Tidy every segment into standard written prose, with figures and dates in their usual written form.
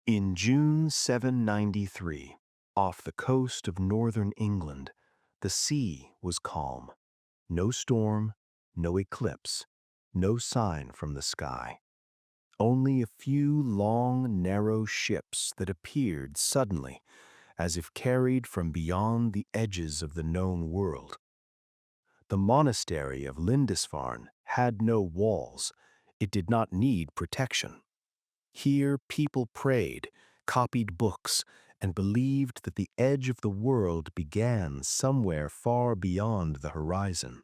In June 793, off the coast of northern England, the sea was calm. No storm, no eclipse, no sign from the sky. Only a few long, narrow ships that appeared suddenly, as if carried from beyond the edges of the known world. The monastery of Lindisfarne had no walls. It did not need protection. Here people prayed, copied books, and believed that the edge of the world began somewhere far beyond the horizon.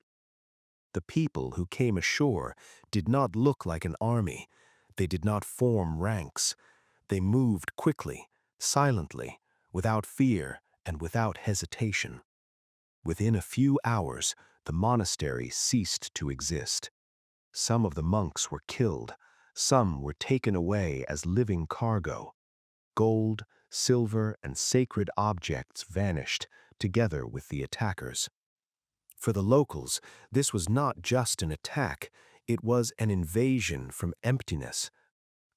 The people who came ashore did not look like an army. They did not form ranks. They moved quickly, silently, without fear and without hesitation. Within a few hours, the monastery ceased to exist. Some of the monks were killed. Some were taken away as living cargo. Gold, silver, and sacred objects vanished, together with the attackers. For the locals, this was not just an attack, it was an invasion from emptiness.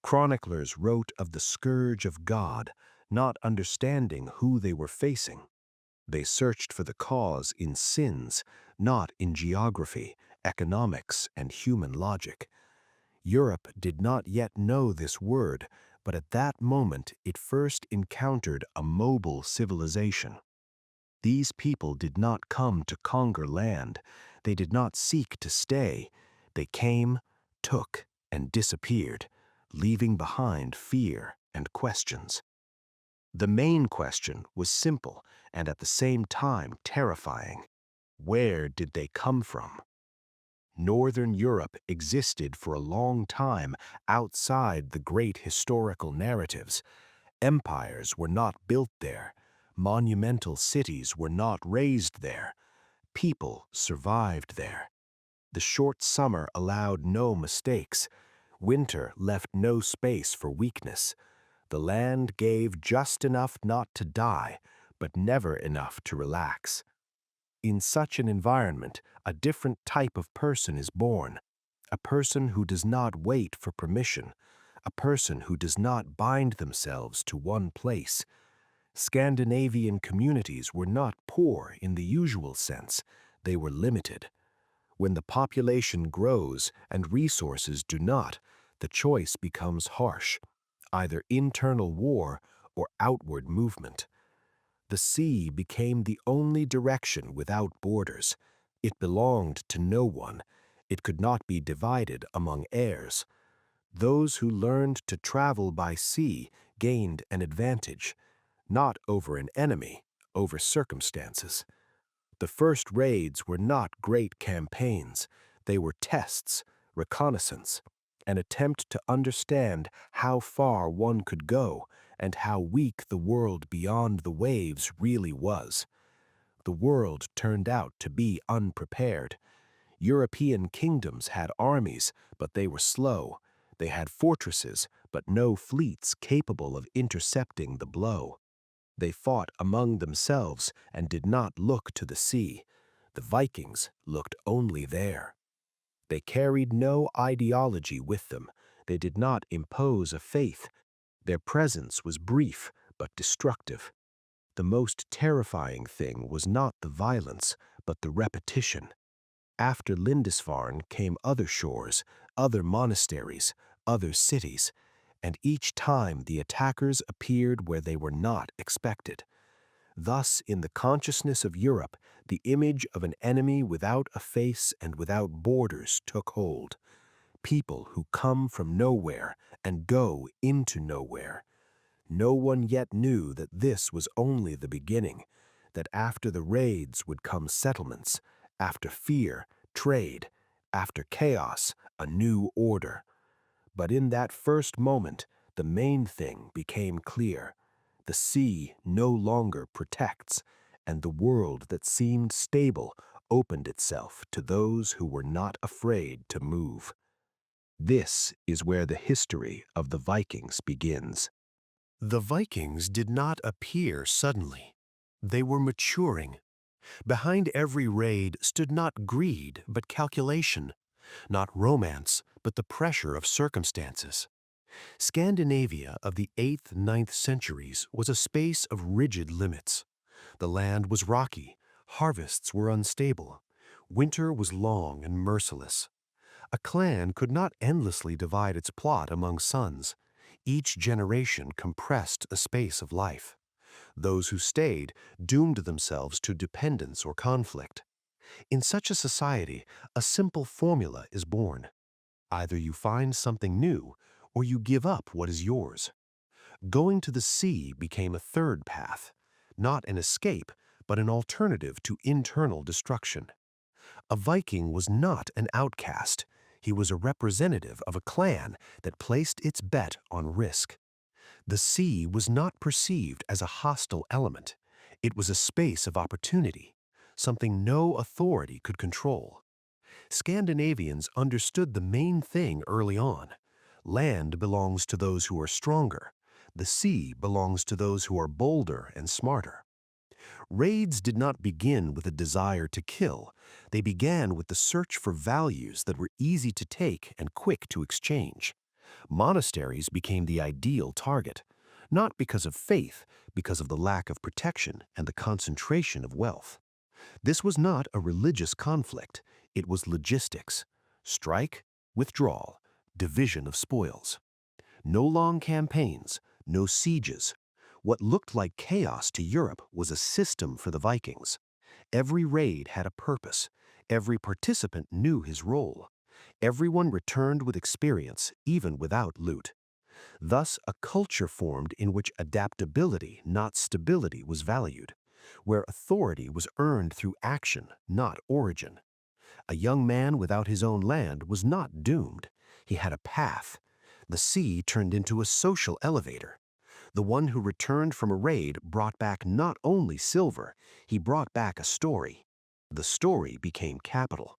Chroniclers wrote of the scourge of God, not understanding who they were facing. They searched for the cause in sins, not in geography, economics, and human logic. Europe did not yet know this word, but at that moment it first encountered a mobile civilization. These people did not come to conquer land. They did not seek to stay. They came, took, and disappeared, leaving behind fear and questions. The main question was simple and at the same time terrifying. Where did they come from? Northern Europe existed for a long time outside the great historical narratives. Empires were not built there. Monumental cities were not raised there. People survived there. The short summer allowed no mistakes. Winter left no space for weakness. The land gave just enough not to die, but never enough to relax. In such an environment, a different type of person is born, a person who does not wait for permission, a person who does not bind themselves to one place. Scandinavian communities were not poor in the usual sense, they were limited. When the population grows and resources do not, the choice becomes harsh, either internal war or outward movement. The sea became the only direction without borders. It belonged to no one. It could not be divided among heirs. Those who learned to travel by sea gained an advantage, not over an enemy, over circumstances. The first raids were not great campaigns. They were tests, reconnaissance, an attempt to understand how far one could go and how weak the world beyond the waves really was. The world turned out to be unprepared. European kingdoms had armies, but they were slow. They had fortresses, but no fleets capable of intercepting the blow. They fought among themselves and did not look to the sea. The Vikings looked only there. They carried no ideology with them. They did not impose a faith. Their presence was brief but destructive. The most terrifying thing was not the violence, but the repetition. After Lindisfarne came other shores, other monasteries, other cities, and each time the attackers appeared where they were not expected. Thus, in the consciousness of Europe, the image of an enemy without a face and without borders took hold. People who come from nowhere and go into nowhere. No one yet knew that this was only the beginning, that after the raids would come settlements, after fear, trade, after chaos, a new order. But in that first moment, the main thing became clear. The sea no longer protects, and the world that seemed stable opened itself to those who were not afraid to move. This is where the history of the Vikings begins. The Vikings did not appear suddenly. They were maturing. Behind every raid stood not greed but calculation, not romance but the pressure of circumstances. Scandinavia of the 8th, 9th centuries was a space of rigid limits. The land was rocky, harvests were unstable, winter was long and merciless. A clan could not endlessly divide its plot among sons. Each generation compressed a space of life. Those who stayed doomed themselves to dependence or conflict. In such a society, a simple formula is born. Either you find something new, or you give up what is yours. Going to the sea became a third path, not an escape, but an alternative to internal destruction. A Viking was not an outcast. He was a representative of a clan that placed its bet on risk. The sea was not perceived as a hostile element. It was a space of opportunity, something no authority could control. Scandinavians understood the main thing early on. Land belongs to those who are stronger. The sea belongs to those who are bolder and smarter. Raids did not begin with a desire to kill. They began with the search for values that were easy to take and quick to exchange. Monasteries became the ideal target, not because of faith, because of the lack of protection and the concentration of wealth. This was not a religious conflict, it was logistics. Strike, withdrawal, division of spoils. No long campaigns, no sieges. What looked like chaos to Europe was a system for the Vikings. Every raid had a purpose. Every participant knew his role. Everyone returned with experience, even without loot. Thus, a culture formed in which adaptability, not stability, was valued, where authority was earned through action, not origin. A young man without his own land was not doomed. He had a path. The sea turned into a social elevator. The one who returned from a raid brought back not only silver, he brought back a story. The story became capital.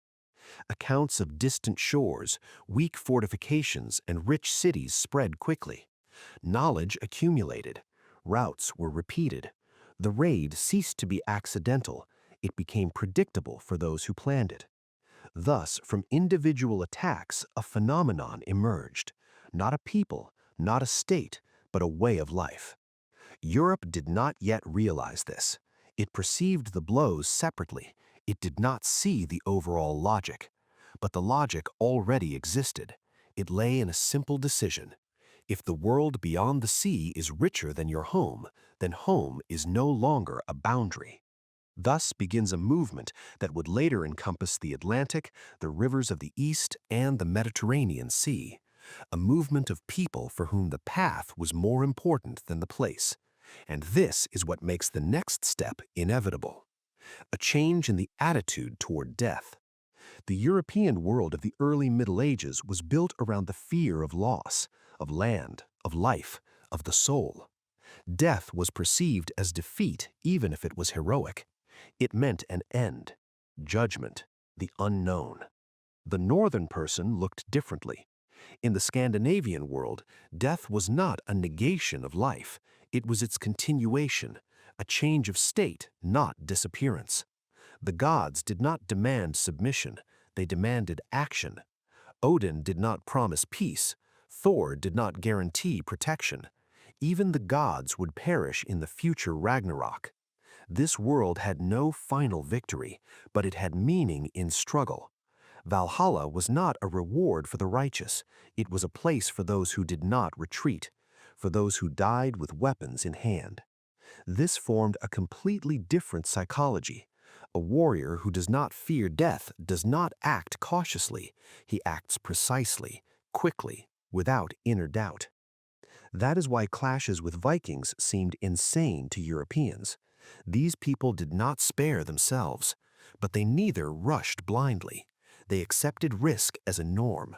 Accounts of distant shores, weak fortifications, and rich cities spread quickly. Knowledge accumulated. Routes were repeated. The raid ceased to be accidental. It became predictable for those who planned it. Thus, from individual attacks, a phenomenon emerged. Not a people, not a state, but a way of life. Europe did not yet realize this. It perceived the blows separately. It did not see the overall logic. But the logic already existed. It lay in a simple decision. If the world beyond the sea is richer than your home, then home is no longer a boundary. Thus begins a movement that would later encompass the Atlantic, the rivers of the East, and the Mediterranean Sea. A movement of people for whom the path was more important than the place. And this is what makes the next step inevitable. A change in the attitude toward death. The European world of the early Middle Ages was built around the fear of loss, of land, of life, of the soul. Death was perceived as defeat even if it was heroic. It meant an end, judgment, the unknown. The northern person looked differently. In the Scandinavian world, death was not a negation of life. It was its continuation, a change of state, not disappearance. The gods did not demand submission, they demanded action. Odin did not promise peace. Thor did not guarantee protection. Even the gods would perish in the future Ragnarok. This world had no final victory, but it had meaning in struggle. Valhalla was not a reward for the righteous. It was a place for those who did not retreat, for those who died with weapons in hand. This formed a completely different psychology. A warrior who does not fear death does not act cautiously. He acts precisely, quickly, without inner doubt. That is why clashes with Vikings seemed insane to Europeans. These people did not spare themselves, but they neither rushed blindly. They accepted risk as a norm.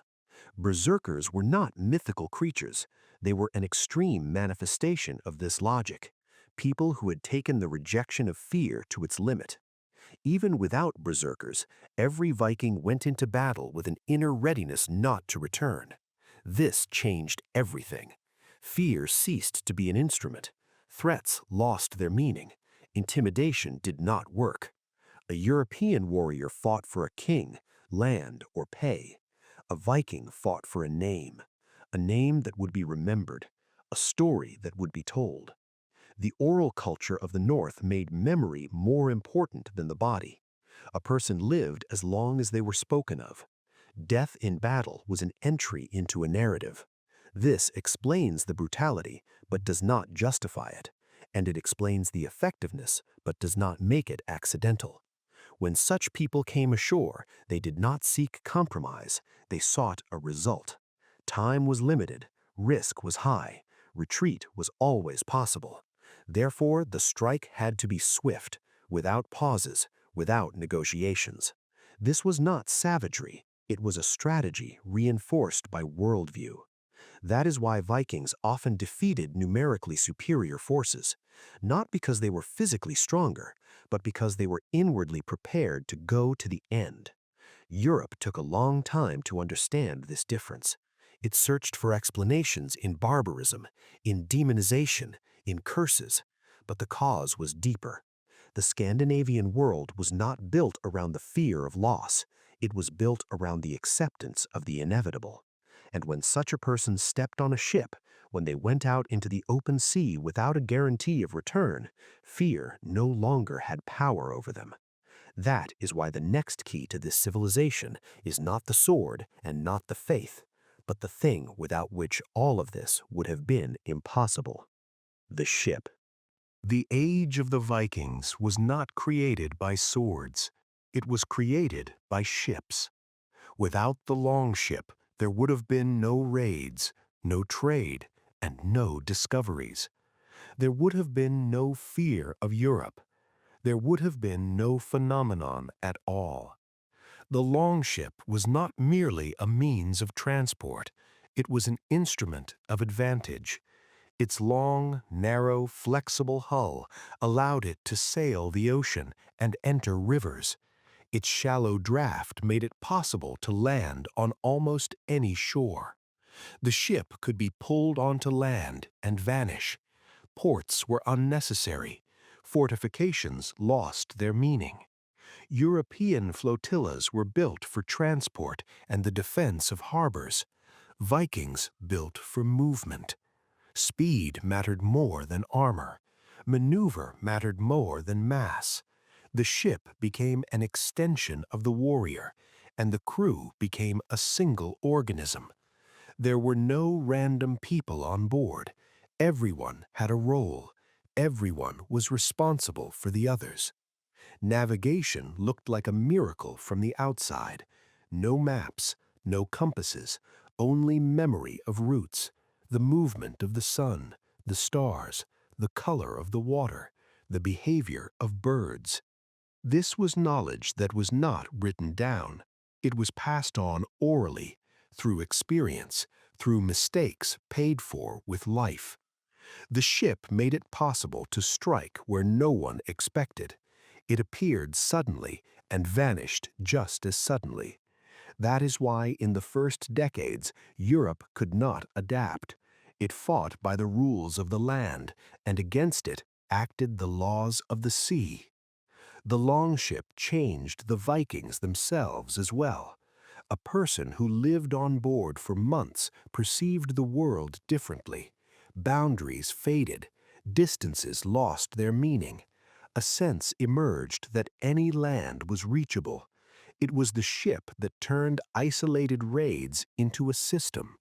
Berserkers were not mythical creatures. They were an extreme manifestation of this logic. People who had taken the rejection of fear to its limit. Even without berserkers, every Viking went into battle with an inner readiness not to return. This changed everything. Fear ceased to be an instrument. Threats lost their meaning. Intimidation did not work. A European warrior fought for a king, land, or pay. A Viking fought for a name. a name that would be remembered, a story that would be told. The oral culture of the North made memory more important than the body. A person lived as long as they were spoken of. Death in battle was an entry into a narrative. This explains the brutality, but does not justify it, and it explains the effectiveness, but does not make it accidental. When such people came ashore, they did not seek compromise, they sought a result. Time was limited, risk was high, retreat was always possible. Therefore, the strike had to be swift, without pauses, without negotiations. This was not savagery, it was a strategy reinforced by worldview. That is why Vikings often defeated numerically superior forces, not because they were physically stronger, but because they were inwardly prepared to go to the end. Europe took a long time to understand this difference. It searched for explanations in barbarism, in demonization, in curses, but the cause was deeper. The Scandinavian world was not built around the fear of loss. It was built around the acceptance of the inevitable. And when such a person stepped on a ship, when they went out into the open sea without a guarantee of return, fear no longer had power over them. That is why the next key to this civilization is not the sword and not the faith, but the thing without which all of this would have been impossible: the ship. The age of the Vikings was not created by swords. It was created by ships. Without the longship, there would have been no raids, no trade, and no discoveries. There would have been no fear of Europe. There would have been no phenomenon at all. The longship was not merely a means of transport. It was an instrument of advantage. Its long, narrow, flexible hull allowed it to sail the ocean and enter rivers. Its shallow draft made it possible to land on almost any shore. The ship could be pulled onto land and vanish. Ports were unnecessary. Fortifications lost their meaning. European flotillas were built for transport and the defense of harbors. Vikings built for movement. Speed mattered more than armor. Maneuver mattered more than mass. The ship became an extension of the warrior, and the crew became a single organism. There were no random people on board. Everyone had a role. Everyone was responsible for the others. Navigation looked like a miracle from the outside. No maps, no compasses, only memory of routes, the movement of the sun, the stars, the color of the water, the behavior of birds. This was knowledge that was not written down. It was passed on orally, through experience, through mistakes paid for with life. The ship made it possible to strike where no one expected. It appeared suddenly and vanished just as suddenly. That is why in the first decades, Europe could not adapt. It fought by the rules of the land, and against it acted the laws of the sea. The longship changed the Vikings themselves as well. A person who lived on board for months perceived the world differently. Boundaries faded, distances lost their meaning. A sense emerged that any land was reachable. It was the ship that turned isolated raids into a system.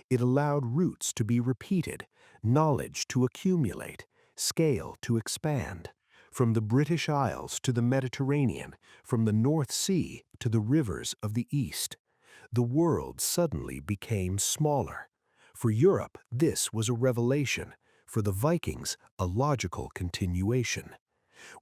It allowed routes to be repeated, knowledge to accumulate, scale to expand. From the British Isles to the Mediterranean, from the North Sea to the rivers of the East, the world suddenly became smaller. For Europe, this was a revelation. For the Vikings, a logical continuation.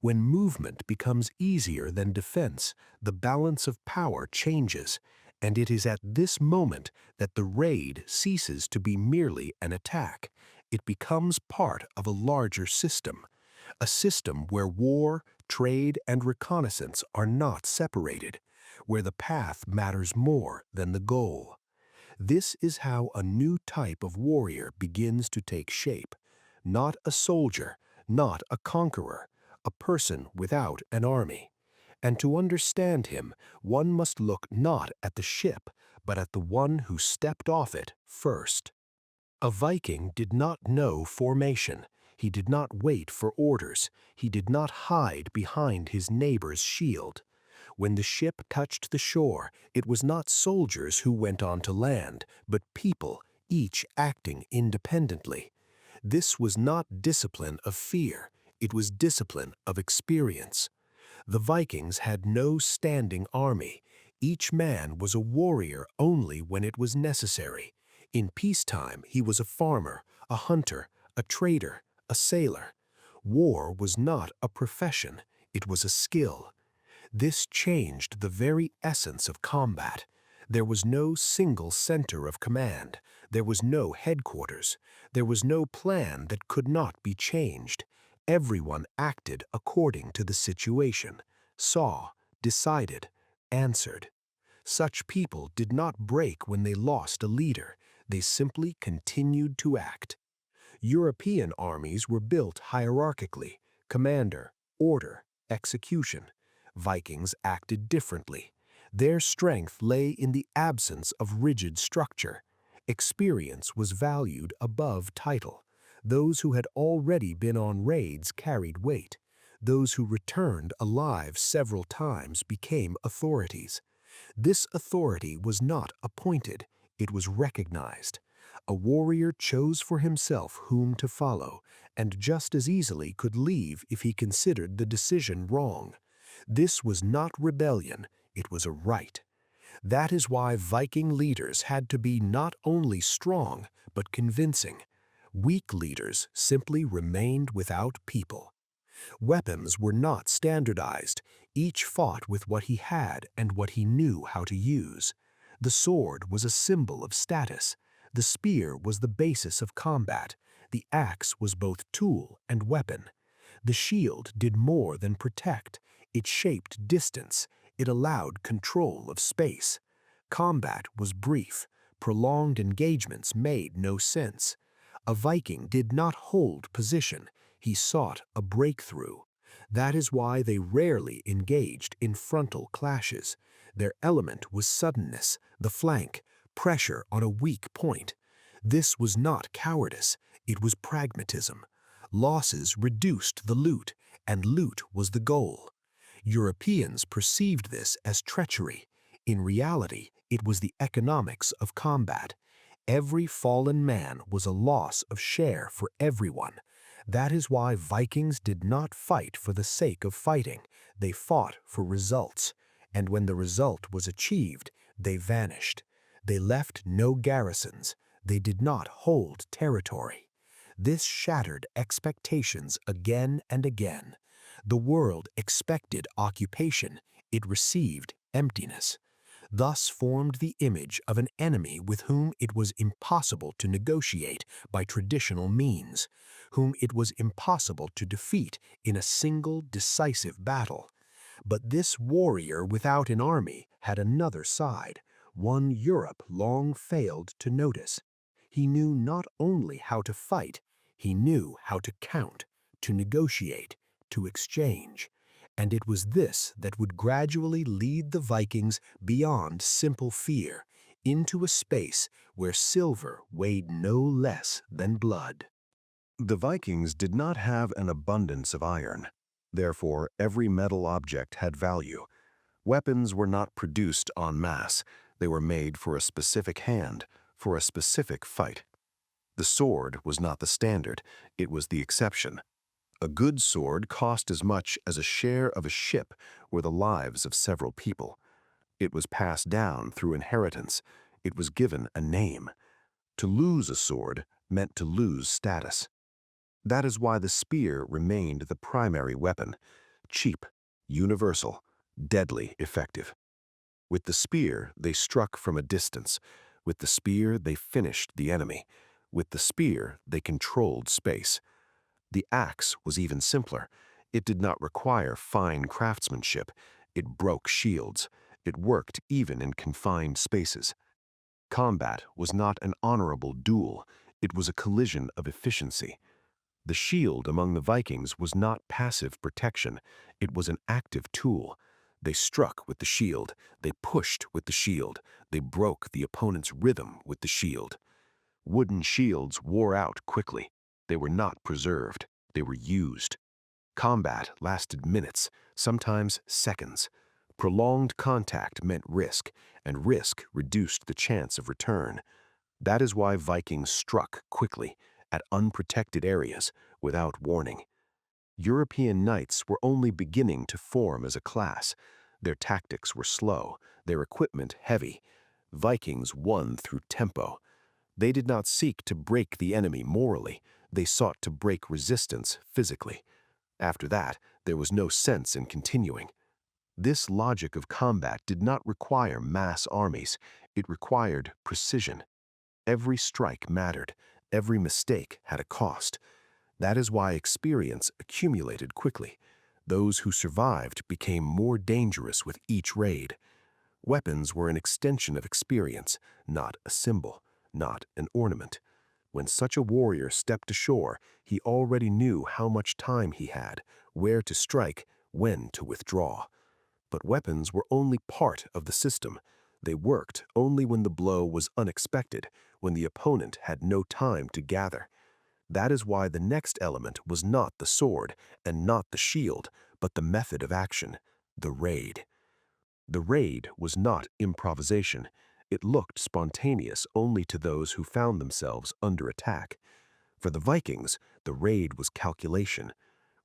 When movement becomes easier than defense, the balance of power changes, and it is at this moment that the raid ceases to be merely an attack. It becomes part of a larger system, a system where war, trade, and reconnaissance are not separated, where the path matters more than the goal. This is how a new type of warrior begins to take shape. Not a soldier, not a conqueror, a person without an army. And to understand him, one must look not at the ship, but at the one who stepped off it first. A Viking did not know formation. He did not wait for orders. He did not hide behind his neighbor's shield. When the ship touched the shore, it was not soldiers who went on to land, but people, each acting independently. This was not discipline of fear. It was discipline of experience. The Vikings had no standing army. Each man was a warrior only when it was necessary. In peacetime, he was a farmer, a hunter, a trader, a sailor. War was not a profession, it was a skill. This changed the very essence of combat. There was no single center of command. There was no headquarters. There was no plan that could not be changed. Everyone acted according to the situation, saw, decided, answered. Such people did not break when they lost a leader. They simply continued to act. European armies were built hierarchically: commander, order, execution. Vikings acted differently. Their strength lay in the absence of rigid structure. Experience was valued above title. Those who had already been on raids carried weight. Those who returned alive several times became authorities. This authority was not appointed, it was recognized. A warrior chose for himself whom to follow, and just as easily could leave if he considered the decision wrong. This was not rebellion, it was a right. That is why Viking leaders had to be not only strong, but convincing. Weak leaders simply remained without people. Weapons were not standardized. Each fought with what he had and what he knew how to use. The sword was a symbol of status. The spear was the basis of combat. The axe was both tool and weapon. The shield did more than protect. It shaped distance. It allowed control of space. Combat was brief. Prolonged engagements made no sense. A Viking did not hold position. He sought a breakthrough. That is why they rarely engaged in frontal clashes. Their element was suddenness, the flank, pressure on a weak point. This was not cowardice, it was pragmatism. Losses reduced the loot, and loot was the goal. Europeans perceived this as treachery. In reality, it was the economics of combat. Every fallen man was a loss of share for everyone. That is why Vikings did not fight for the sake of fighting. They fought for results. And when the result was achieved, they vanished. They left no garrisons. They did not hold territory. This shattered expectations again and again. The world expected occupation. It received emptiness. Thus formed the image of an enemy with whom it was impossible to negotiate by traditional means, whom it was impossible to defeat in a single decisive battle. But this warrior without an army had another side, one Europe long failed to notice. He knew not only how to fight, he knew how to count, to negotiate, to exchange. And it was this that would gradually lead the Vikings beyond simple fear, into a space where silver weighed no less than blood. The Vikings did not have an abundance of iron. Therefore, every metal object had value. Weapons were not produced en masse. They were made for a specific hand, for a specific fight. The sword was not the standard, it was the exception. A good sword cost as much as a share of a ship or the lives of several people. It was passed down through inheritance. It was given a name. To lose a sword meant to lose status. That is why the spear remained the primary weapon, cheap, universal, deadly effective. With the spear, they struck from a distance. With the spear, they finished the enemy. With the spear, they controlled space. The axe was even simpler. It did not require fine craftsmanship. It broke shields. It worked even in confined spaces. Combat was not an honorable duel. It was a collision of efficiency. The shield among the Vikings was not passive protection. It was an active tool. They struck with the shield. They pushed with the shield. They broke the opponent's rhythm with the shield. Wooden shields wore out quickly. They were not preserved. They were used. Combat lasted minutes, sometimes seconds. Prolonged contact meant risk, and risk reduced the chance of return. That is why Vikings struck quickly, at unprotected areas, without warning. European knights were only beginning to form as a class. Their tactics were slow, their equipment heavy. Vikings won through tempo. They did not seek to break the enemy morally, they sought to break resistance physically. After that, there was no sense in continuing. This logic of combat did not require mass armies, it required precision. Every strike mattered, every mistake had a cost. That is why experience accumulated quickly. Those who survived became more dangerous with each raid. Weapons were an extension of experience, not a symbol, not an ornament. When such a warrior stepped ashore, he already knew how much time he had, where to strike, when to withdraw. But weapons were only part of the system. They worked only when the blow was unexpected, when the opponent had no time to gather. That is why the next element was not the sword and not the shield, but the method of action, the raid. The raid was not improvisation. It looked spontaneous only to those who found themselves under attack. For the Vikings, the raid was calculation.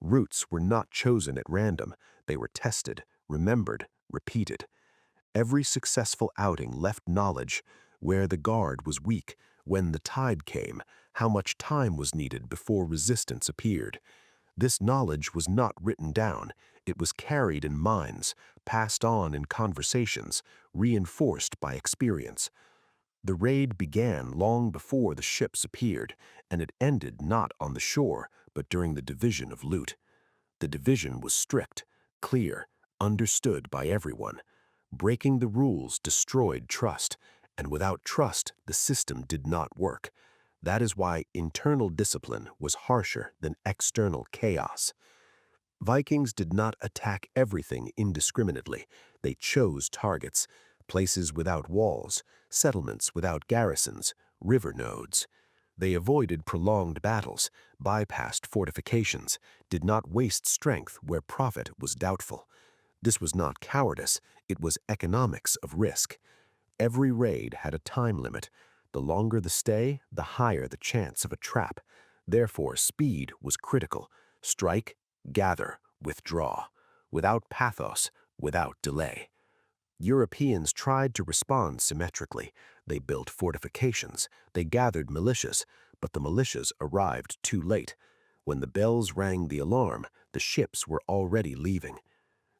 Routes were not chosen at random. They were tested, remembered, repeated. Every successful outing left knowledge, where the guard was weak, when the tide came, how much time was needed before resistance appeared. This knowledge was not written down, it was carried in minds, passed on in conversations, reinforced by experience. The raid began long before the ships appeared, and it ended not on the shore, but during the division of loot. The division was strict, clear, understood by everyone. Breaking the rules destroyed trust, and without trust, the system did not work. That is why internal discipline was harsher than external chaos. Vikings did not attack everything indiscriminately. They chose targets, places without walls, settlements without garrisons, river nodes. They avoided prolonged battles, bypassed fortifications, did not waste strength where profit was doubtful. This was not cowardice, it was economics of risk. Every raid had a time limit. The longer the stay, the higher the chance of a trap. Therefore, speed was critical. Strike, gather, withdraw. Without pathos, without delay. Europeans tried to respond symmetrically. They built fortifications. They gathered militias, but the militias arrived too late. When the bells rang the alarm, the ships were already leaving.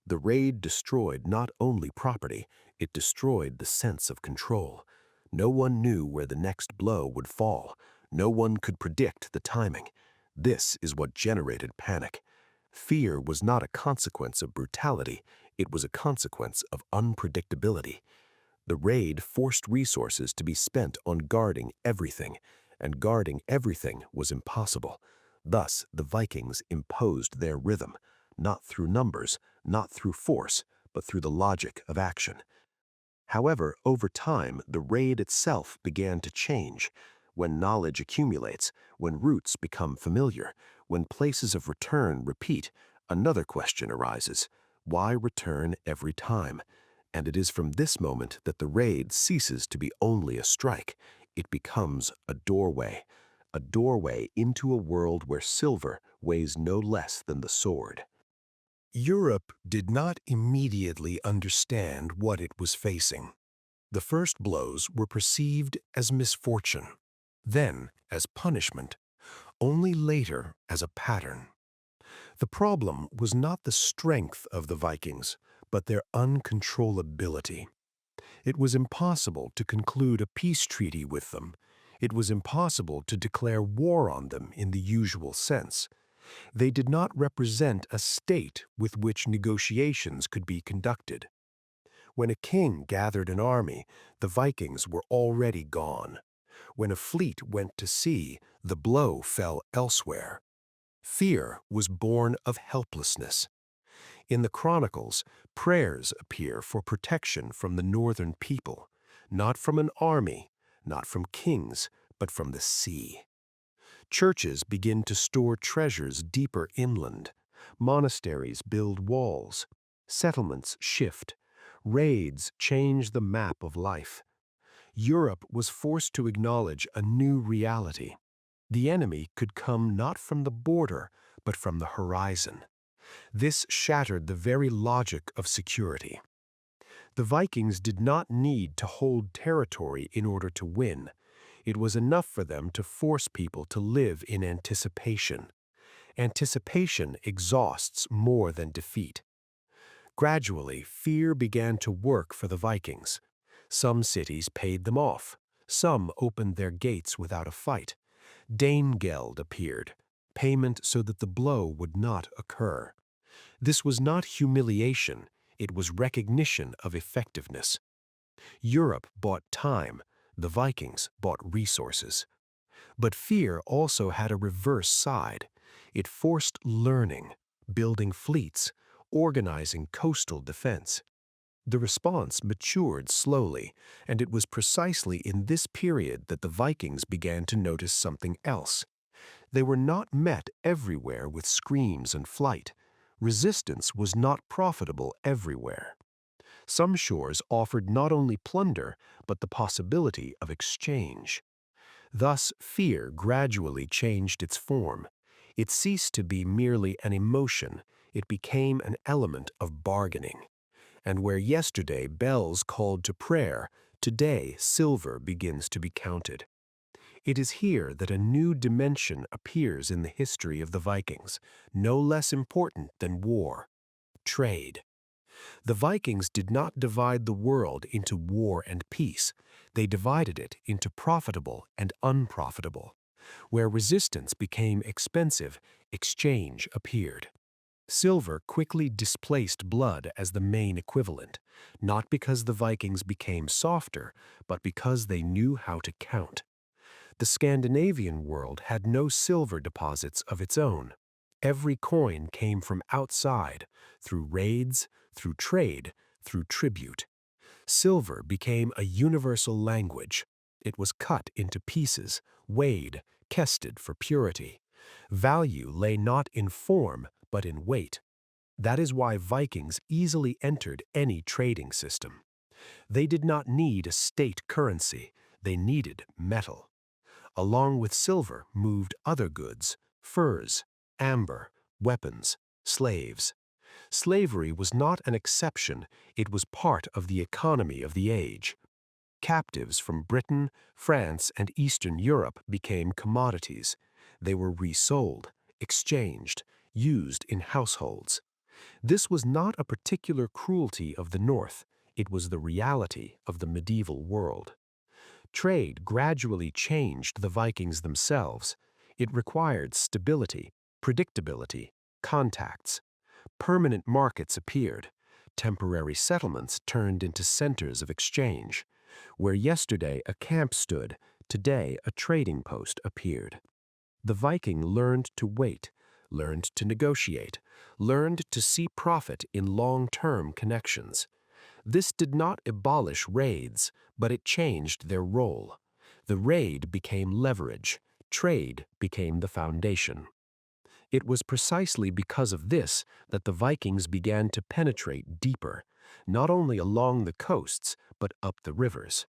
The raid destroyed not only property, it destroyed the sense of control. No one knew where the next blow would fall. No one could predict the timing. This is what generated panic. Fear was not a consequence of brutality, it was a consequence of unpredictability. The raid forced resources to be spent on guarding everything, and guarding everything was impossible. Thus, the Vikings imposed their rhythm, not through numbers, not through force, but through the logic of action. However, over time, the raid itself began to change. When knowledge accumulates, when routes become familiar, when places of return repeat, another question arises. Why return every time? And it is from this moment that the raid ceases to be only a strike. It becomes a doorway into a world where silver weighs no less than the sword. Europe did not immediately understand what it was facing. The first blows were perceived as misfortune, then as punishment, only later as a pattern. The problem was not the strength of the Vikings, but their uncontrollability. It was impossible to conclude a peace treaty with them. It was impossible to declare war on them in the usual sense. They did not represent a state with which negotiations could be conducted. When a king gathered an army, the Vikings were already gone. When a fleet went to sea, the blow fell elsewhere. Fear was born of helplessness. In the Chronicles, prayers appear for protection from the northern people, not from an army, not from kings, but from the sea. Churches begin to store treasures deeper inland. Monasteries build walls. Settlements shift. Raids change the map of life. Europe was forced to acknowledge a new reality. The enemy could come not from the border, but from the horizon. This shattered the very logic of security. The Vikings did not need to hold territory in order to win. It was enough for them to force people to live in anticipation. Anticipation exhausts more than defeat. Gradually, fear began to work for the Vikings. Some cities paid them off. Some opened their gates without a fight. Danegeld appeared, payment so that the blow would not occur. This was not humiliation, it was recognition of effectiveness. Europe bought time, the Vikings bought resources. But fear also had a reverse side. It forced learning, building fleets, organizing coastal defense. The response matured slowly, and it was precisely in this period that the Vikings began to notice something else. They were not met everywhere with screams and flight. Resistance was not profitable everywhere. Some shores offered not only plunder, but the possibility of exchange. Thus, fear gradually changed its form. It ceased to be merely an emotion, it became an element of bargaining. And where yesterday bells called to prayer, today silver begins to be counted. It is here that a new dimension appears in the history of the Vikings, no less important than war: trade. The Vikings did not divide the world into war and peace. They divided it into profitable and unprofitable. Where resistance became expensive, exchange appeared. Silver quickly displaced blood as the main equivalent, not because the Vikings became softer, but because they knew how to count. The Scandinavian world had no silver deposits of its own. Every coin came from outside, through raids, through trade, through tribute. Silver became a universal language. It was cut into pieces, weighed, kested for purity. Value lay not in form, but in weight. That is why Vikings easily entered any trading system. They did not need a state currency, they needed metal. Along with silver moved other goods: furs, amber, weapons, slaves. Slavery was not an exception, it was part of the economy of the age. Captives from Britain, France, and Eastern Europe became commodities. They were resold, exchanged, used in households. This was not a particular cruelty of the North, it was the reality of the medieval world. Trade gradually changed the Vikings themselves. It required stability, predictability, contacts. Permanent markets appeared. Temporary settlements turned into centers of exchange. Where yesterday a camp stood, today a trading post appeared. The Viking learned to wait, learned to negotiate, learned to see profit in long-term connections. This did not abolish raids, but it changed their role. The raid became leverage, trade became the foundation. It was precisely because of this that the Vikings began to penetrate deeper, not only along the coasts, but up the rivers.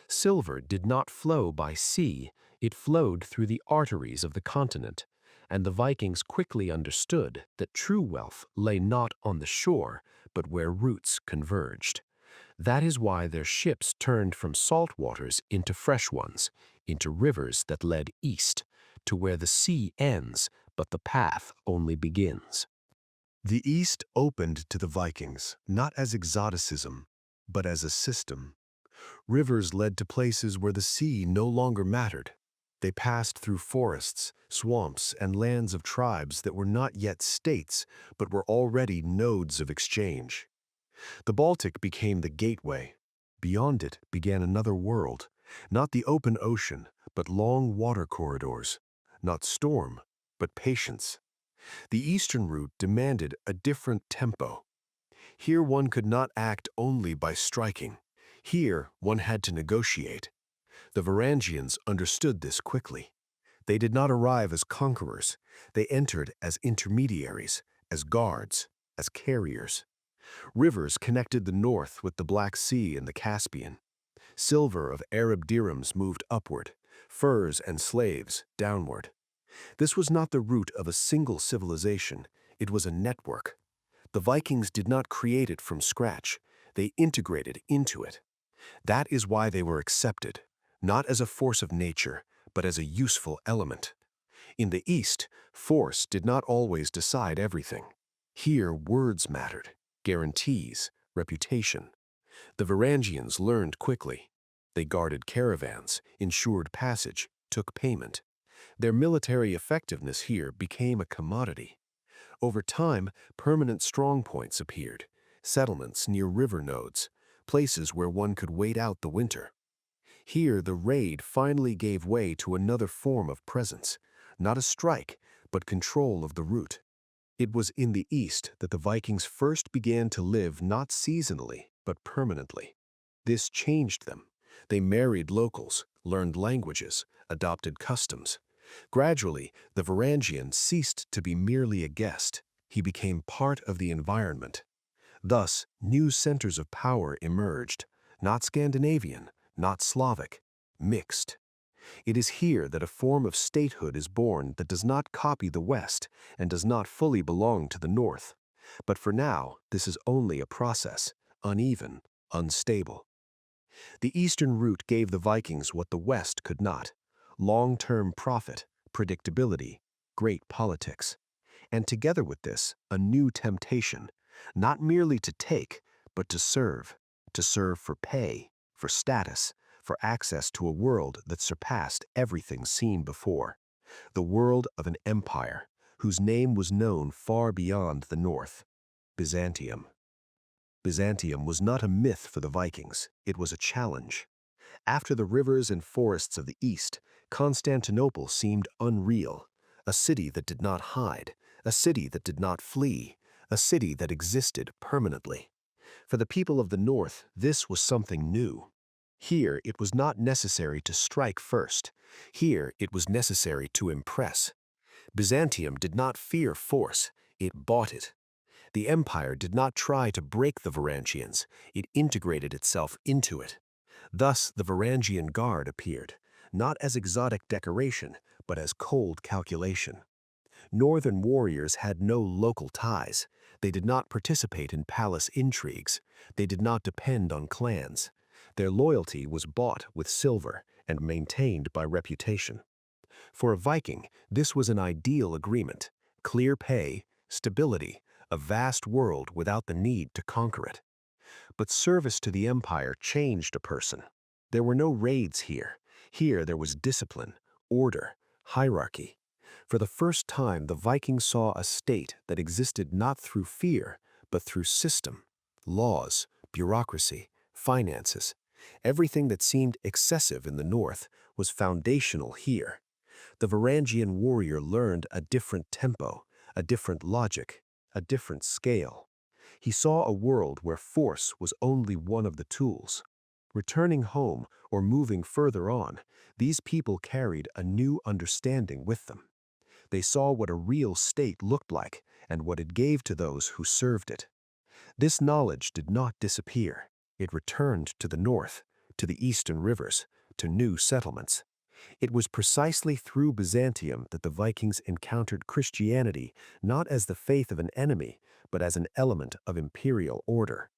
Silver did not flow by sea, it flowed through the arteries of the continent, and the Vikings quickly understood that true wealth lay not on the shore, but where roots converged. That is why their ships turned from salt waters into fresh ones, into rivers that led east, to where the sea ends, but the path only begins. The East opened to the Vikings, not as exoticism, but as a system. Rivers led to places where the sea no longer mattered. They passed through forests, swamps, and lands of tribes that were not yet states, but were already nodes of exchange. The Baltic became the gateway. Beyond it began another world, not the open ocean, but long water corridors, not storm, but patience. The eastern route demanded a different tempo. Here one could not act only by striking. Here one had to negotiate. The Varangians understood this quickly. They did not arrive as conquerors. They entered as intermediaries, as guards, as carriers. Rivers connected the north with the Black Sea and the Caspian. Silver of Arab dirhams moved upward, furs and slaves downward. This was not the root of a single civilization, it was a network. The Vikings did not create it from scratch, they integrated into it. That is why they were accepted, not as a force of nature, but as a useful element. In the East, force did not always decide everything. Here, words mattered, guarantees, reputation. The Varangians learned quickly. They guarded caravans, ensured passage, took payment. Their military effectiveness here became a commodity. Over time, permanent strongpoints appeared, settlements near river nodes, places where one could wait out the winter. Here, the raid finally gave way to another form of presence, not a strike, but control of the route. It was in the East that the Vikings first began to live not seasonally, but permanently. This changed them. They married locals, learned languages, adopted customs. Gradually, the Varangian ceased to be merely a guest. He became part of the environment. Thus, new centers of power emerged, not Scandinavian, not Slavic, mixed. It is here that a form of statehood is born that does not copy the West and does not fully belong to the North. But for now, this is only a process, uneven, unstable. The Eastern route gave the Vikings what the West could not: long-term profit, predictability, great politics. And together with this, a new temptation, not merely to take, but to serve for pay, for status, for access to a world that surpassed everything seen before, the world of an empire whose name was known far beyond the north, Byzantium. Byzantium was not a myth for the Vikings, it was a challenge. After the rivers and forests of the East, Constantinople seemed unreal, a city that did not hide, a city that did not flee, a city that existed permanently. For the people of the North, this was something new. Here, it was not necessary to strike first. Here, it was necessary to impress. Byzantium did not fear force, it bought it. The empire did not try to break the Varangians, it integrated itself into it. Thus, the Varangian Guard appeared, not as exotic decoration, but as cold calculation. Northern warriors had no local ties. They did not participate in palace intrigues. They did not depend on clans. Their loyalty was bought with silver and maintained by reputation. For a Viking, this was an ideal agreement: clear pay, stability, a vast world without the need to conquer it. But service to the empire changed a person. There were no raids here. Here there was discipline, order, hierarchy. For the first time, the Vikings saw a state that existed not through fear, but through system, laws, bureaucracy, finances. Everything that seemed excessive in the north was foundational here. The Varangian warrior learned a different tempo, a different logic, a different scale. He saw a world where force was only one of the tools. Returning home or moving further on, these people carried a new understanding with them. They saw what a real state looked like and what it gave to those who served it. This knowledge did not disappear. It returned to the north, to the eastern rivers, to new settlements. It was precisely through Byzantium that the Vikings encountered Christianity not as the faith of an enemy, but as an element of imperial order,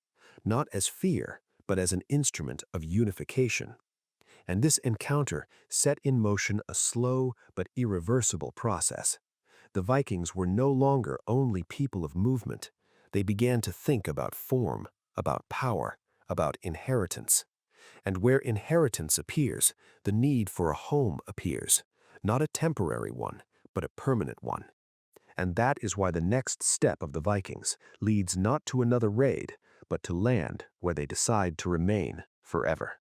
not as fear, but as an instrument of unification. And this encounter set in motion a slow but irreversible process. The Vikings were no longer only people of movement. They began to think about form, about power, about inheritance. And where inheritance appears, the need for a home appears, not a temporary one, but a permanent one. And that is why the next step of the Vikings leads not to another raid, but to land where they decide to remain forever.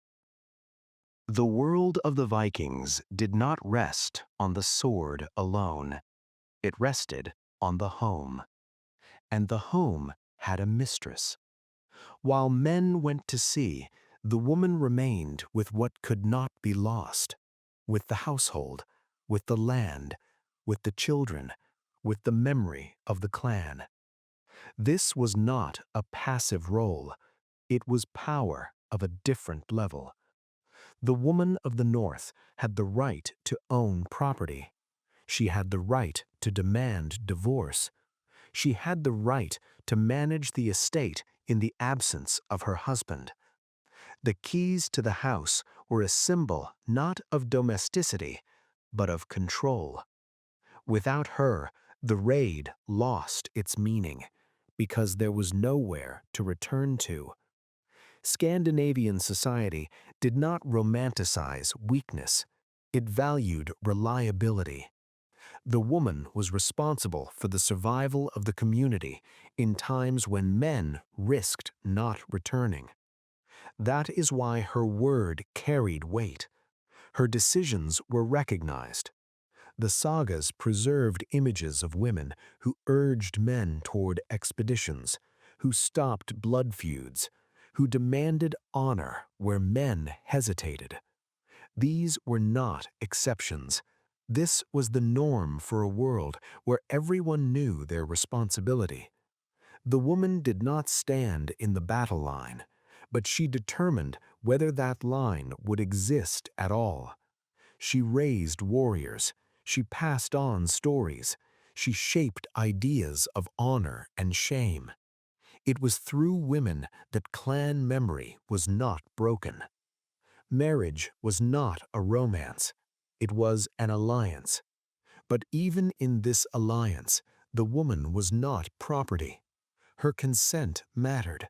The world of the Vikings did not rest on the sword alone. It rested on the home. And the home had a mistress. While men went to sea, The woman remained with what could not be lost, with the household, with the land, with the children, with the memory of the clan. This was not a passive role. It was power of a different level. The woman of the North had the right to own property. She had the right to demand divorce. She had the right to manage the estate in the absence of her husband. The keys to the house were a symbol not of domesticity, but of control. Without her, the raid lost its meaning, because there was nowhere to return to. Scandinavian society did not romanticize weakness. It valued reliability. The woman was responsible for the survival of the community in times when men risked not returning. That is why her word carried weight. Her decisions were recognized. The sagas preserved images of women who urged men toward expeditions, who stopped blood feuds, who demanded honor where men hesitated. These were not exceptions. This was the norm for a world where everyone knew their responsibility. The woman did not stand in the battle line, but she determined whether that line would exist at all. She raised warriors. She passed on stories. She shaped ideas of honor and shame. It was through women that clan memory was not broken. Marriage was not a romance. It was an alliance. But even in this alliance, the woman was not property. Her consent mattered.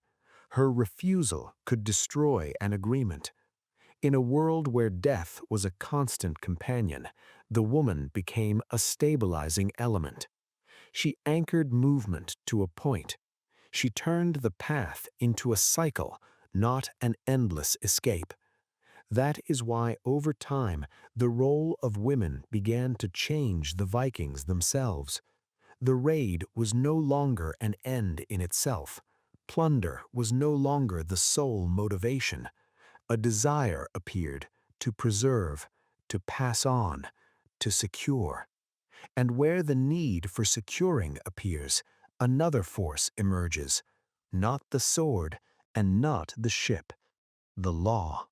Her refusal could destroy an agreement. In a world where death was a constant companion, the woman became a stabilizing element. She anchored movement to a point. She turned the path into a cycle, not an endless escape. That is why, over time, the role of women began to change the Vikings themselves. The raid was no longer an end in itself. Plunder was no longer the sole motivation. A desire appeared to preserve, to pass on, to secure. And where the need for securing appears, another force emerges, not the sword and not the ship, the law.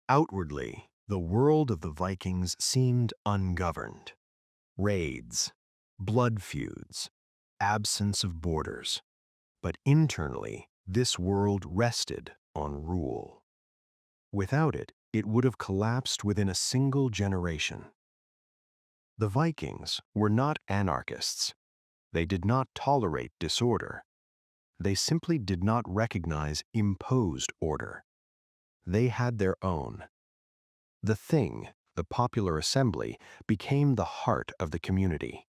Outwardly, the world of the Vikings seemed ungoverned. Raids, blood feuds, absence of borders. But internally, this world rested on rule. Without it, it would have collapsed within a single generation. The Vikings were not anarchists. They did not tolerate disorder. They simply did not recognize imposed order. They had their own. The thing, the popular assembly, became the heart of the community.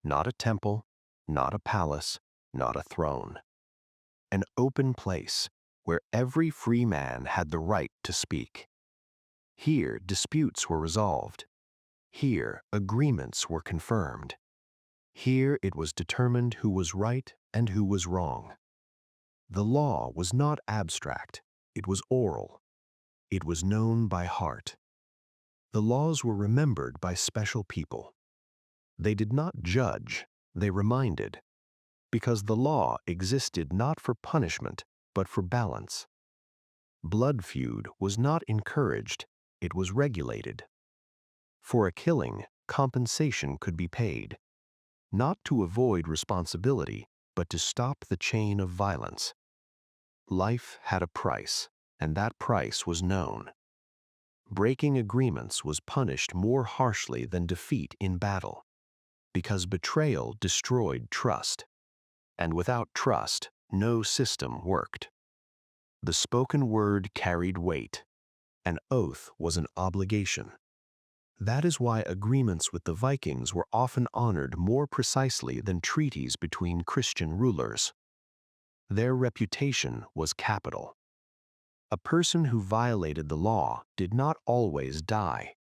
Not a temple, not a palace, not a throne. An open place where every free man had the right to speak. Here, disputes were resolved. Here, agreements were confirmed. Here it was determined who was right and who was wrong. The law was not abstract, it was oral. It was known by heart. The laws were remembered by special people. They did not judge, they reminded, because the law existed not for punishment, but for balance. Blood feud was not encouraged, it was regulated. For a killing, compensation could be paid, not to avoid responsibility, but to stop the chain of violence. Life had a price, and that price was known. Breaking agreements was punished more harshly than defeat in battle, because betrayal destroyed trust, and without trust, no system worked. The spoken word carried weight. An oath was an obligation. That is why agreements with the Vikings were often honored more precisely than treaties between Christian rulers. Their reputation was capital. A person who violated the law did not always die.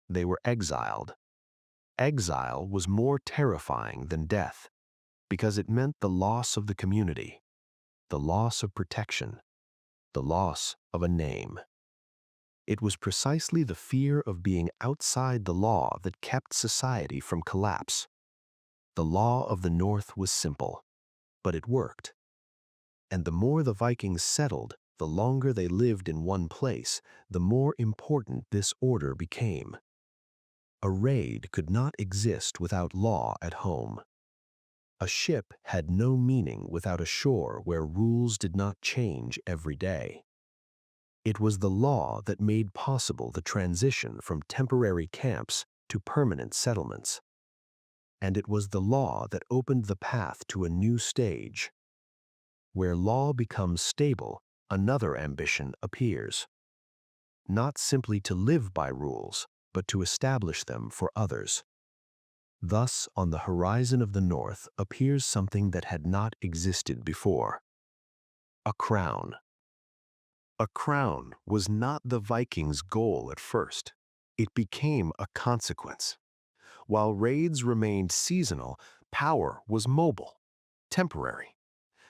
They were exiled. Exile was more terrifying than death, because it meant the loss of the community, the loss of protection, the loss of a name. It was precisely the fear of being outside the law that kept society from collapse. The law of the North was simple, but it worked. And the more the Vikings settled, the longer they lived in one place, the more important this order became. A raid could not exist without law at home. A ship had no meaning without a shore where rules did not change every day. It was the law that made possible the transition from temporary camps to permanent settlements. And it was the law that opened the path to a new stage. Where law becomes stable, another ambition appears. Not simply to live by rules, but to establish them for others. Thus, on the horizon of the North appears something that had not existed before. A crown. A crown was not the Vikings' goal at first. It became a consequence. While raids remained seasonal, power was mobile, temporary.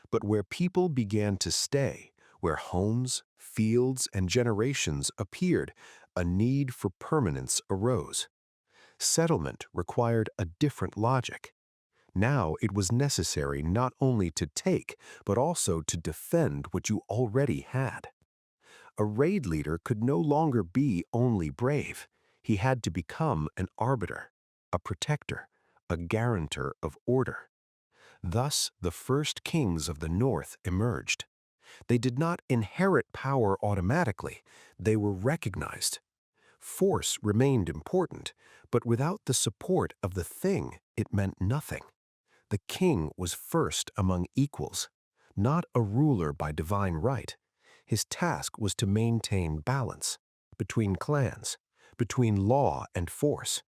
But where people began to stay, where homes, fields, and generations appeared, a need for permanence arose. Settlement required a different logic. Now it was necessary not only to take, but also to defend what you already had. A raid leader could no longer be only brave. He had to become an arbiter, a protector, a guarantor of order. Thus, the first kings of the North emerged. They did not inherit power automatically. They were recognized. Force remained important, but without the support of the thing, it meant nothing. The king was first among equals, not a ruler by divine right. His task was to maintain balance between clans, between law and force.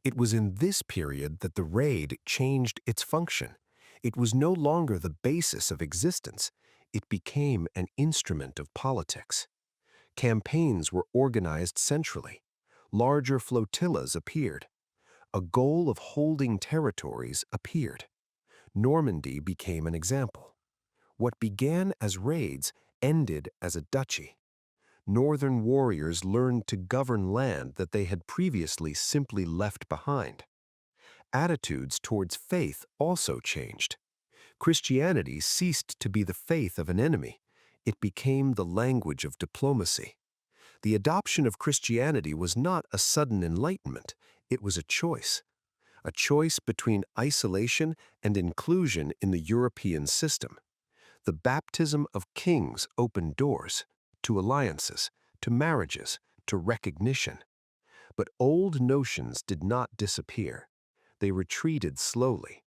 It was in this period that the raid changed its function. It was no longer the basis of existence. It became an instrument of politics. Campaigns were organized centrally. Larger flotillas appeared. A goal of holding territories appeared. Normandy became an example. What began as raids ended as a duchy. Northern warriors learned to govern land that they had previously simply left behind. Attitudes towards faith also changed. Christianity ceased to be the faith of an enemy. It became the language of diplomacy. The adoption of Christianity was not a sudden enlightenment. It was a choice between isolation and inclusion in the European system. The baptism of kings opened doors to alliances, to marriages, to recognition. But old notions did not disappear. They retreated slowly.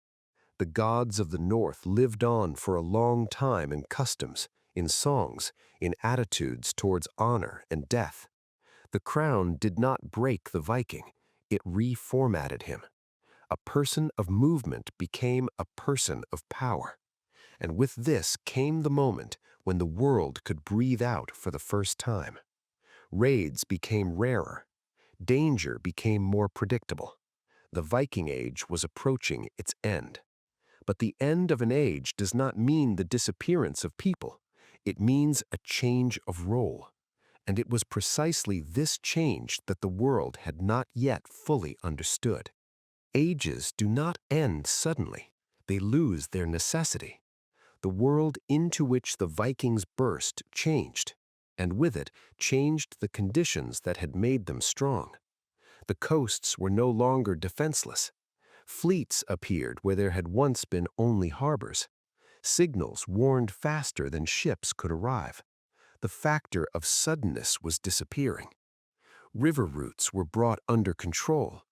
The gods of the North lived on for a long time in customs, in songs, in attitudes towards honor and death. The crown did not break the Viking. It reformatted him. A person of movement became a person of power. And with this came the moment when the world could breathe out for the first time. Raids became rarer. Danger became more predictable. The Viking Age was approaching its end. But the end of an age does not mean the disappearance of people. It means a change of role. And it was precisely this change that the world had not yet fully understood. Ages do not end suddenly. They lose their necessity. The world into which the Vikings burst changed, and with it changed the conditions that had made them strong. The coasts were no longer defenseless. Fleets appeared where there had once been only harbors. Signals warned faster than ships could arrive. The factor of suddenness was disappearing. River routes were brought under control.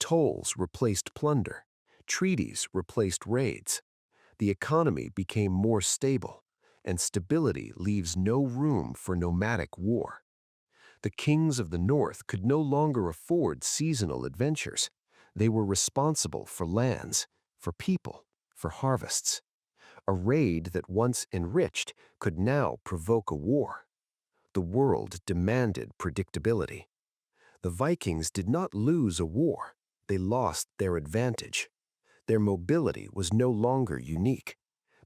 Tolls replaced plunder. Treaties replaced raids. The economy became more stable, and stability leaves no room for nomadic war. The kings of the North could no longer afford seasonal adventures. They were responsible for lands, for people, for harvests. A raid that once enriched could now provoke a war. The world demanded predictability. The Vikings did not lose a war. They lost their advantage. Their mobility was no longer unique.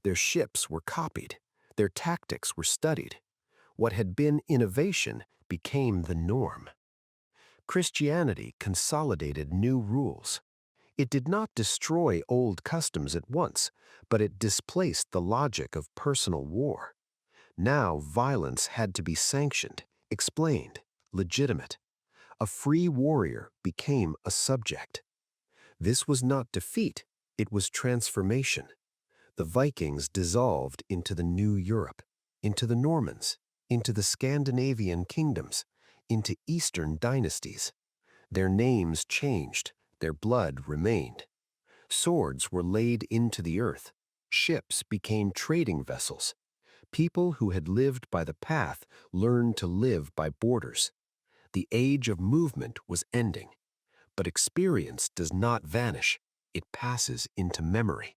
Their ships were copied. Their tactics were studied. What had been innovation became the norm. Christianity consolidated new rules. It did not destroy old customs at once, but it displaced the logic of personal war. Now violence had to be sanctioned, explained, legitimate. A free warrior became a subject. This was not defeat, it was transformation. The Vikings dissolved into the new Europe, into the Normans, into the Scandinavian kingdoms, into Eastern dynasties. Their names changed, their blood remained. Swords were laid into the earth. Ships became trading vessels. People who had lived by the path learned to live by borders. The age of movement was ending. But experience does not vanish. It passes into memory.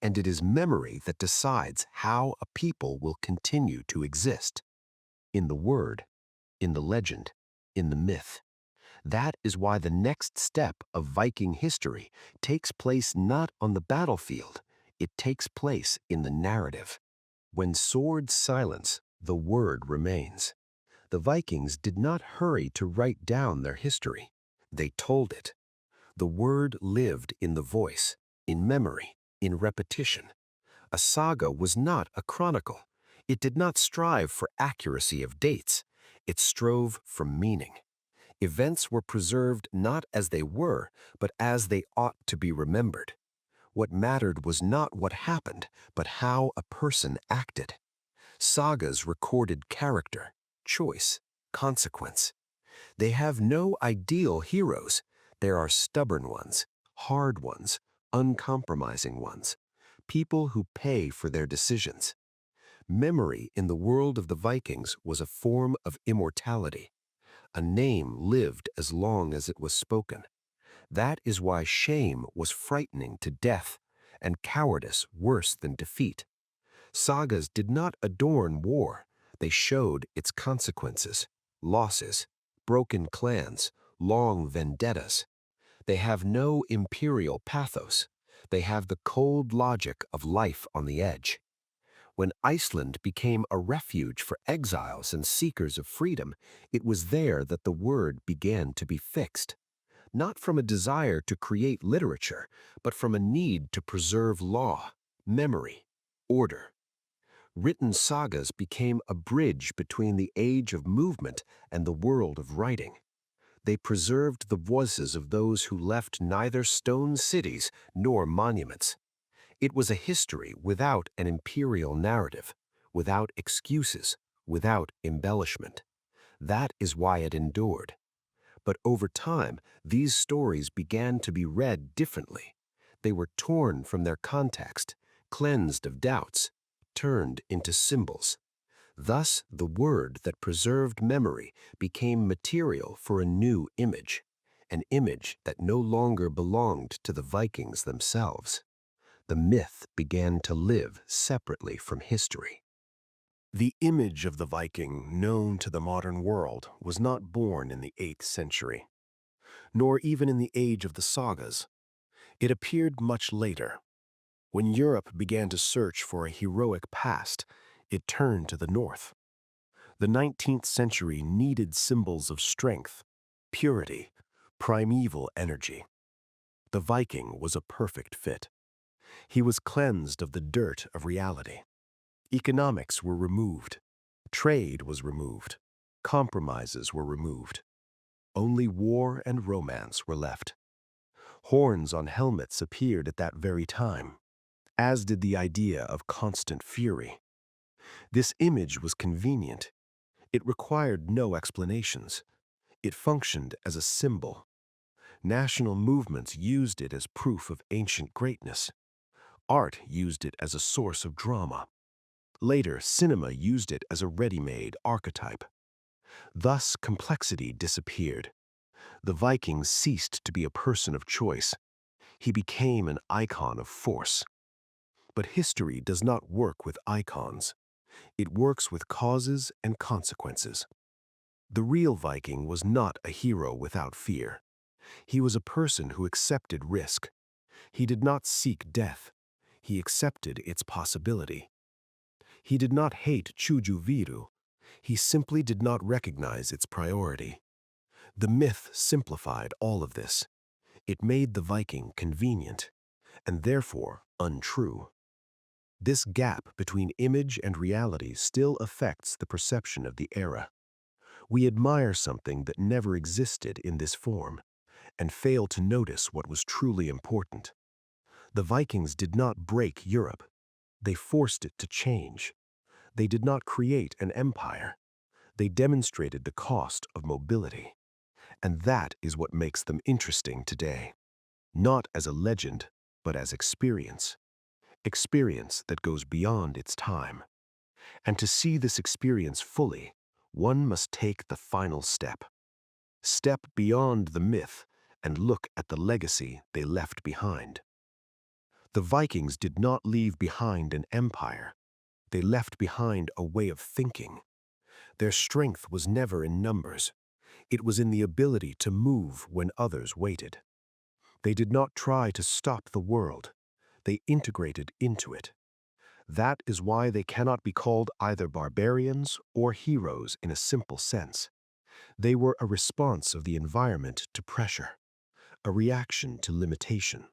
And it is memory that decides how a people will continue to exist. In the word, in the legend, in the myth. That is why the next step of Viking history takes place not on the battlefield, it takes place in the narrative. When swords silence, the word remains. The Vikings did not hurry to write down their history. They told it. The word lived in the voice, in memory, in repetition. A saga was not a chronicle. It did not strive for accuracy of dates. It strove for meaning. Events were preserved not as they were, but as they ought to be remembered. What mattered was not what happened, but how a person acted. Sagas recorded character, choice, consequence. They have no ideal heroes. There are stubborn ones, hard ones, uncompromising ones, people who pay for their decisions. Memory in the world of the Vikings was a form of immortality. A name lived as long as it was spoken. That is why shame was frightening to death, and cowardice worse than defeat. Sagas did not adorn war, they showed its consequences, losses, broken clans, long vendettas. They have no imperial pathos. They have the cold logic of life on the edge. When Iceland became a refuge for exiles and seekers of freedom, it was there that the word began to be fixed. Not from a desire to create literature, but from a need to preserve law, memory, order. Written sagas became a bridge between the age of movement and the world of writing. They preserved the voices of those who left neither stone cities nor monuments. It was a history without an imperial narrative, without excuses, without embellishment. That is why it endured. But over time, these stories began to be read differently. They were torn from their context, cleansed of doubts, turned into symbols. Thus, the word that preserved memory became material for a new image, an image that no longer belonged to the Vikings themselves. The myth began to live separately from history. The image of the Viking known to the modern world was not born in the 8th century, nor even in the age of the sagas. It appeared much later. When Europe began to search for a heroic past, it turned to the north. The 19th century needed symbols of strength, purity, primeval energy. The Viking was a perfect fit. He was cleansed of the dirt of reality. Economics were removed. Trade was removed. Compromises were removed. Only war and romance were left. Horns on helmets appeared at that very time, as did the idea of constant fury. This image was convenient. It required no explanations. It functioned as a symbol. National movements used it as proof of ancient greatness. Art used it as a source of drama. Later, cinema used it as a ready-made archetype. Thus, complexity disappeared. The Viking ceased to be a person of choice. He became an icon of force. But history does not work with icons. It works with causes and consequences. The real Viking was not a hero without fear. He was a person who accepted risk. He did not seek death. He accepted its possibility. He did not hate Chuju Viru. He simply did not recognize its priority. The myth simplified all of this. It made the Viking convenient, and therefore untrue. This gap between image and reality still affects the perception of the era. We admire something that never existed in this form, and fail to notice what was truly important. The Vikings did not break Europe. They forced it to change. They did not create an empire. They demonstrated the cost of mobility. And that is what makes them interesting today. Not as a legend, but as experience. Experience that goes beyond its time. And to see this experience fully, one must take the final step. Step beyond the myth and look at the legacy they left behind. The Vikings did not leave behind an empire. They left behind a way of thinking. Their strength was never in numbers. It was in the ability to move when others waited. They did not try to stop the world. They integrated into it. That is why they cannot be called either barbarians or heroes in a simple sense. They were a response of the environment to pressure, a reaction to limitation.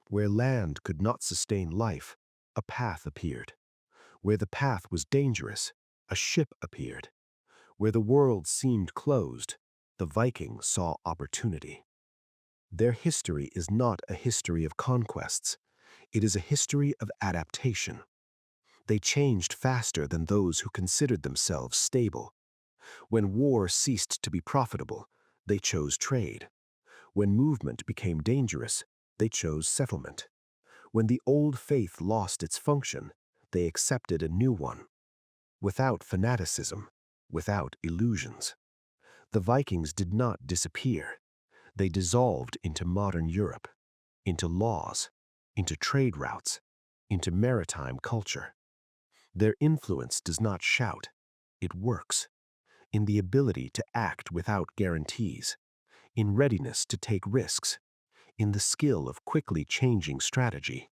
Where land could not sustain life, a path appeared. Where the path was dangerous, a ship appeared. Where the world seemed closed, the Vikings saw opportunity. Their history is not a history of conquests. It is a history of adaptation. They changed faster than those who considered themselves stable. When war ceased to be profitable, they chose trade. When movement became dangerous, they chose settlement. When the old faith lost its function, they accepted a new one. Without fanaticism, without illusions. The Vikings did not disappear. They dissolved into modern Europe, into laws, into trade routes, into maritime culture. Their influence does not shout, it works, in the ability to act without guarantees, in readiness to take risks, in the skill of quickly changing strategy.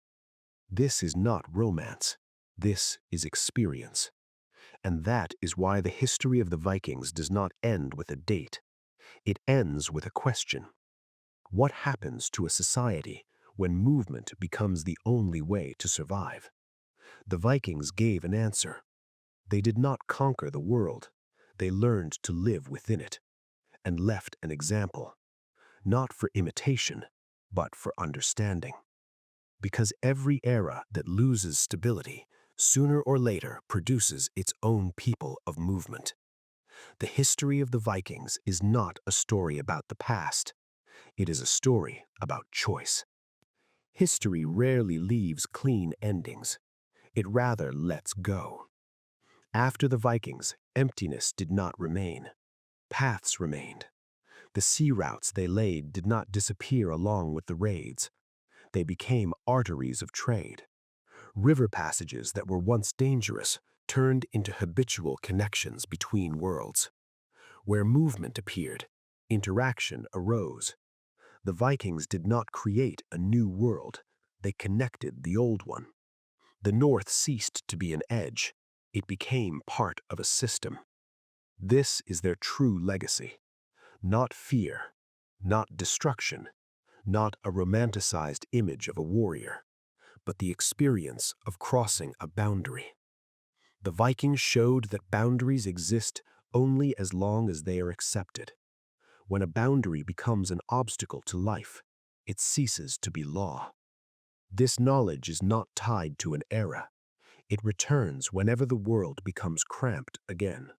This is not romance. This is experience. And that is why the history of the Vikings does not end with a date. It ends with a question. What happens to a society when movement becomes the only way to survive? The Vikings gave an answer. They did not conquer the world. They learned to live within it and left an example, not for imitation, but for understanding. Because every era that loses stability, sooner or later produces its own people of movement. The history of the Vikings is not a story about the past. It is a story about choice. History rarely leaves clean endings. It rather lets go. After the Vikings, emptiness did not remain. Paths remained. The sea routes they laid did not disappear along with the raids. They became arteries of trade. River passages that were once dangerous turned into habitual connections between worlds. Where movement appeared, interaction arose. The Vikings did not create a new world. They connected the old one. The North ceased to be an edge. It became part of a system. This is their true legacy. Not fear, not destruction, not a romanticized image of a warrior, but the experience of crossing a boundary. The Vikings showed that boundaries exist only as long as they are accepted. When a boundary becomes an obstacle to life, it ceases to be law. This knowledge is not tied to an era. It returns whenever the world becomes cramped again.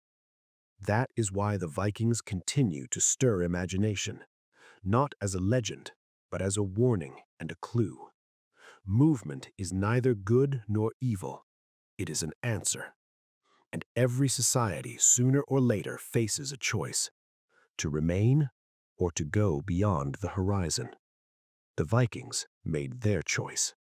That is why the Vikings continue to stir imagination, not as a legend, but as a warning and a clue. Movement is neither good nor evil. It is an answer. And every society sooner or later faces a choice, to remain or to go beyond the horizon. The Vikings made their choice.